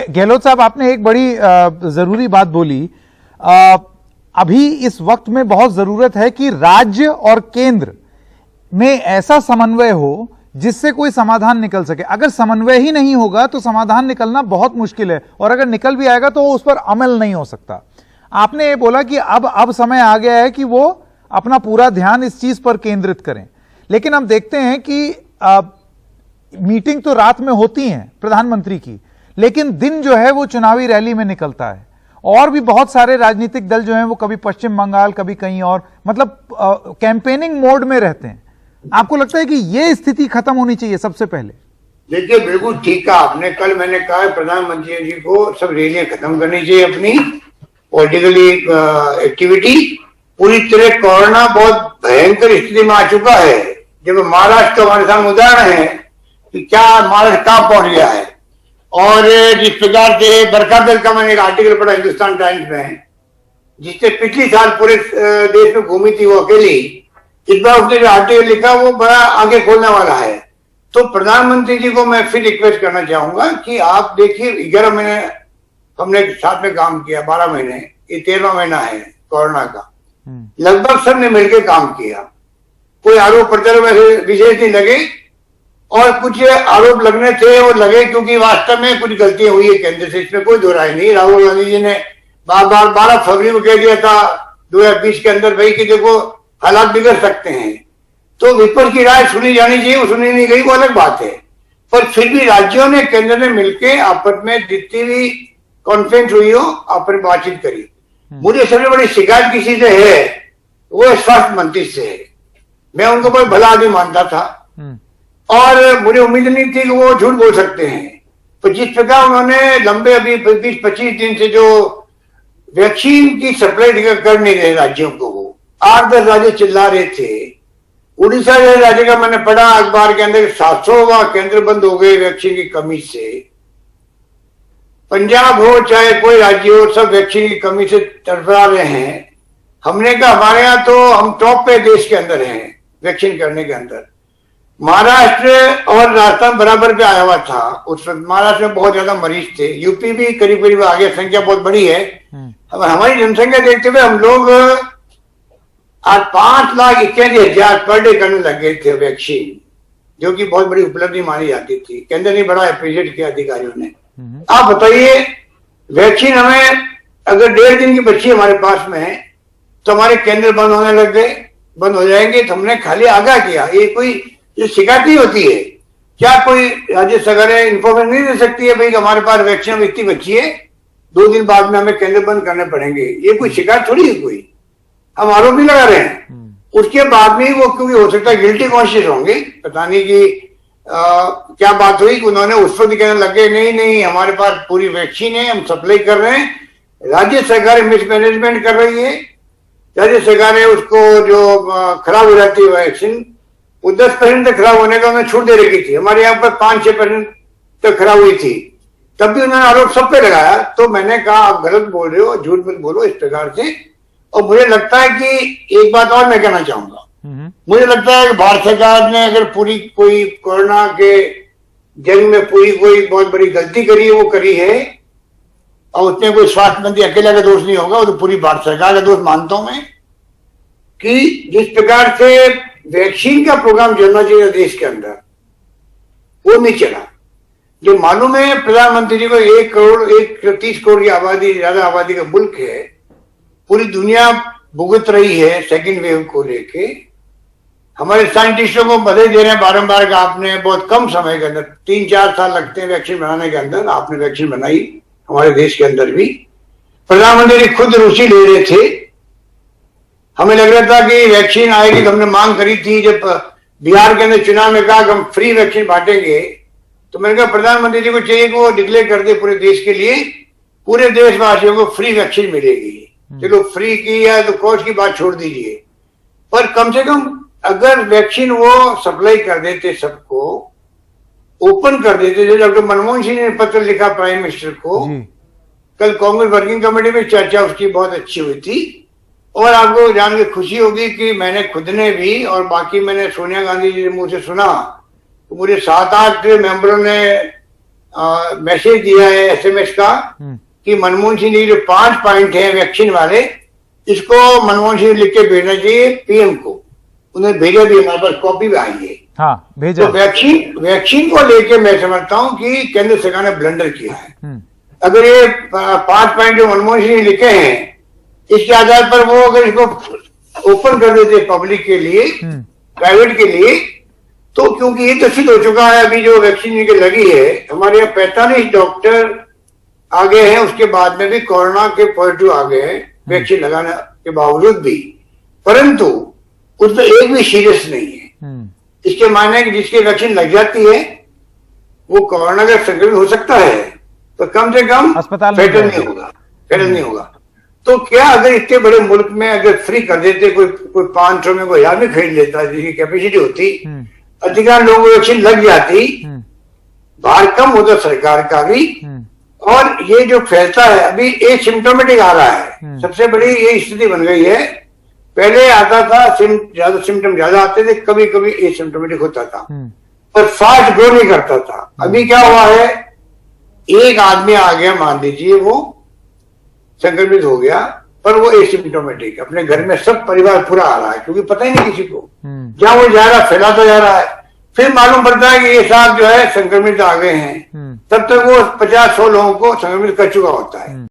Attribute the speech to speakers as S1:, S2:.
S1: गहलोत साहब, आपने एक बड़ी जरूरी बात बोली। अभी इस वक्त में बहुत जरूरत है कि राज्य और केंद्र में ऐसा समन्वय हो जिससे कोई समाधान निकल सके। अगर समन्वय ही नहीं होगा तो समाधान निकलना बहुत मुश्किल है, और अगर निकल भी आएगा तो उस पर अमल नहीं हो सकता। आपने ये बोला कि अब समय आ गया है कि वो अपना पूरा ध्यान इस चीज पर केंद्रित करें, लेकिन हम देखते हैं कि मीटिंग तो रात में होती है प्रधानमंत्री की, लेकिन दिन जो है वो चुनावी रैली में निकलता है, और भी बहुत सारे राजनीतिक दल जो हैं वो कभी पश्चिम बंगाल कभी कहीं और, मतलब कैंपेनिंग मोड में रहते हैं। आपको लगता है कि ये स्थिति खत्म होनी चाहिए सबसे पहले?
S2: देखिए, बिल्कुल ठीक कहा आपने। कल मैंने कहा प्रधानमंत्री जी को सब रैलियां खत्म करनी चाहिए, अपनी पॉलिटिकली एक्टिविटी। पूरी तरह कोरोना बहुत भयंकर स्थिति में आ चुका है। जब महाराष्ट्र का हमारे सामने उदाहरण है कि क्या महाराष्ट्र कहां पहुंच गया है, और जिस प्रकार से बरखा दल का मैंने एक आर्टिकल पढ़ा हिंदुस्तान टाइम्स में, जिससे पिछली साल पूरे देश में घूमी थी वो अकेली, इस बार उसने जो आर्टिकल लिखा वो बड़ा आगे खोलने वाला है। तो प्रधानमंत्री जी को मैं फिर रिक्वेस्ट करना चाहूंगा कि आप देखिए, 11 महीने हमने साथ में काम किया, 12 महीने, ये 13वां महीना है कोरोना का। लगभग सबने मिलकर काम किया, कोई आरोप प्रत्यारोप वैसे विशेष नहीं लगे, और कुछ आरोप लगने थे वो लगे क्योंकि वास्तव में कुछ गलतियां हुई है केंद्र से, इसमें कोई दो राय नहीं। राहुल गांधी जी ने बार बार 12 फरवरी को कह दिया था 2020 के अंदर भाई कि देखो हालात बिगड़ सकते हैं, तो विपक्ष की राय सुनी जानी चाहिए, वो सुनी नहीं गई, वो अलग बात है। पर फिर भी राज्यों ने केंद्र ने मिलकर आपस में जितनी भी कॉन्फ्रेंस हुई हो आपस में बातचीत करी। मुझे सबसे बड़ी शिकायत किसी से है, वो स्वास्थ्य मंत्री से है। मैं उनको बहुत भला आदमी मानता था, और मुझे उम्मीद नहीं थी कि वो झूठ बोल सकते हैं। तो जिस प्रकार उन्होंने लंबे अभी 20-25 दिन से जो वैक्सीन की सप्लाई कर नहीं रहे राज्यों को, वो 8-10 राज्य चिल्ला रहे थे। उड़ीसा जैसे राज्य का मैंने पढ़ा अखबार के अंदर 700वां केंद्र बंद हो गए वैक्सीन की कमी से। पंजाब हो चाहे कोई राज्य हो, सब वैक्सीन की कमी से तड़फड़ा रहे हैं। हमने कहा हमारे यहाँ तो हम टॉप पे देश के अंदर हैं वैक्सीन करने के अंदर। महाराष्ट्र और राजस्थान बराबर पे आया हुआ था उस वक्त। महाराष्ट्र में बहुत ज्यादा मरीज थे, यूपी भी करीब करीब आगे, संख्या बहुत बड़ी है। अब हमारी जनसंख्या देखते हुए हम लोग आज 5,81,000 पर डे करने लग गए थे वैक्सीन, जो कि बहुत बड़ी उपलब्धि मानी जाती थी। केंद्र ने बड़ा अप्रिशिएट किया अधिकारियों ने। आप बताइए, वैक्सीन हमें अगर 1.5 दिन की बच्ची हमारे पास में है तो हमारे केंद्र बंद होने लग गए, बंद हो जाएंगे। तो हमने खाली आगाह किया, ये कोई ये शिकायत नहीं होती है क्या? कोई राज्य सरकारें इंफॉर्मेशन नहीं दे सकती है भाई कि हमारे पास वैक्सीन इतनी बची है, 2 दिन बाद में हमें केंद्र बंद करने पड़ेंगे? ये कोई शिकायत थोड़ी है, कोई हम आरोप नहीं लगा रहे हैं। उसके बाद में वो क्योंकि हो सकता है गिल्टी कॉन्शियस होंगे, पता नहीं कि क्या बात हुई कि उन्होंने उस पर कहने लगे नहीं नहीं हमारे पास पूरी वैक्सीन है, हम सप्लाई कर रहे हैं। राज्य सरकारें मिसमैनेजमेंट कर रही है, राज्य सरकारें उसको जो खराब हो जाती है वैक्सीन, वो 10% तक खराब होने का उन्होंने छूट दे रखी थी। हमारे यहाँ पर 5-6% तक खराब हुई थी, तब भी उन्होंने आरोप सब पे लगाया। तो मैंने कहा आप गलत बोल रहे हो, झूठ मत बोलो इस प्रकार से। और मुझे लगता है कि एक बात और मैं कहना चाहूंगा, मुझे लगता है कि भारत सरकार ने अगर पूरी कोई कोरोना के जंग में पूरी कोई बहुत बड़ी गलती करी है, वो करी है, और उसमें कोई स्वास्थ्य मंत्री अकेला का दोष नहीं होगा, वो तो पूरी भारत सरकार का दोष मानता हूं मैं। कि जिस प्रकार से वैक्सीन का प्रोग्राम चलना चाहिए देश के अंदर, वो नहीं चला। जो मालूम है प्रधानमंत्री जी को 130 करोड़ की आबादी, ज्यादा आबादी का मुल्क है, पूरी दुनिया भुगत रही है सेकेंड वेव को लेके। हमारे साइंटिस्टों को बधाई दे रहे हैं बारंबार का आपने बहुत कम समय के अंदर 3-4 साल लगते हैं वैक्सीन बनाने के अंदर, आपने वैक्सीन बनाई हमारे देश के अंदर भी। प्रधानमंत्री खुद रुचि ले रहे थे। हमें लग रहा था कि वैक्सीन आएगी, तो हमने मांग करी थी जब बिहार के अंदर चुनाव में कहा कि हम फ्री वैक्सीन बांटेंगे, तो मैंने कहा प्रधानमंत्री जी को चाहिए कि वो डिक्लेयर कर दे पूरे देश के लिए, पूरे देशवासियों को फ्री वैक्सीन मिलेगी। चलो फ्री की या तो कॉस्ट की बात छोड़ दीजिए, पर कम से कम अगर वैक्सीन वो सप्लाई कर देते, सबको ओपन कर देते, जो डॉक्टर मनमोहन सिंह ने पत्र लिखा प्राइम मिनिस्टर को, कल कांग्रेस वर्किंग कमेटी में चर्चा उसकी बहुत अच्छी हुई थी। और आपको जान के खुशी होगी कि मैंने खुद ने भी और बाकी मैंने सोनिया गांधी जी के मुंह से सुना, तो मुझे 7-8 मेंबरों ने मैसेज दिया है SMS का कि मनमोहन सिंह जी जो 5 पॉइंट है वैक्सीन वाले, इसको मनमोहन सिंह लिख के भेजना चाहिए PM को। उन्हें भेजा भी, हमारे पास कॉपी भी आई है।
S1: हाँ, भेजा।
S2: तो वैक्सीन को लेके मैं समझता हूं कि केंद्र सरकार ने ब्लंडर किया है। अगर ये 5 पॉइंट जो मनमोहन सिंह ने लिखे हैं, इसके आधार पर वो अगर इसको ओपन कर देते पब्लिक के लिए, प्राइवेट के लिए, तो क्योंकि ये तो सिद्ध हो चुका है अभी जो वैक्सीन इनके लगी है, हमारे यहाँ 45 डॉक्टर आ गए हैं, उसके बाद में भी कोरोना के पॉजिटिव आ गए हैं वैक्सीन लगाने के बावजूद भी, परंतु उसमें एक भी सीरियस नहीं है। इसके मायने कि जिसकी वैक्सीन लग जाती है वो कोरोना का संक्रमित हो सकता है, तो कम से कम
S1: अस्पताल
S2: फेटल नहीं होगा। तो क्या अगर इतने बड़े मुल्क में अगर फ्री कर देते, कोई 500 में कोई 1000 में खरीद लेता जिसकी कैपेसिटी होती, अधिकांश लोगों को वैक्सीन लग जाती, भार कम होता सरकार का भी। और ये जो फैलता है अभी एसिम्प्टोमेटिक आ रहा है, सबसे बड़ी ये स्थिति बन गई है। पहले आता था सिम्टम ज्यादा आते थे, कभी कभी एसिम्प्टोमेटिक होता था और फास्ट ग्रो नहीं करता था। अभी क्या हुआ है, एक आदमी आ गया, मान लीजिए वो संक्रमित हो गया, पर वो एसिम्प्टोमेटिक, अपने घर में सब परिवार पूरा आ रहा है, क्योंकि पता ही नहीं किसी को, जहां वो जा रहा है फैलाता जा रहा है। फिर मालूम पड़ता है कि ये साहब जो है संक्रमित आ गए हैं, तब तक वो 50-100 लोगों को संक्रमित कर चुका होता है।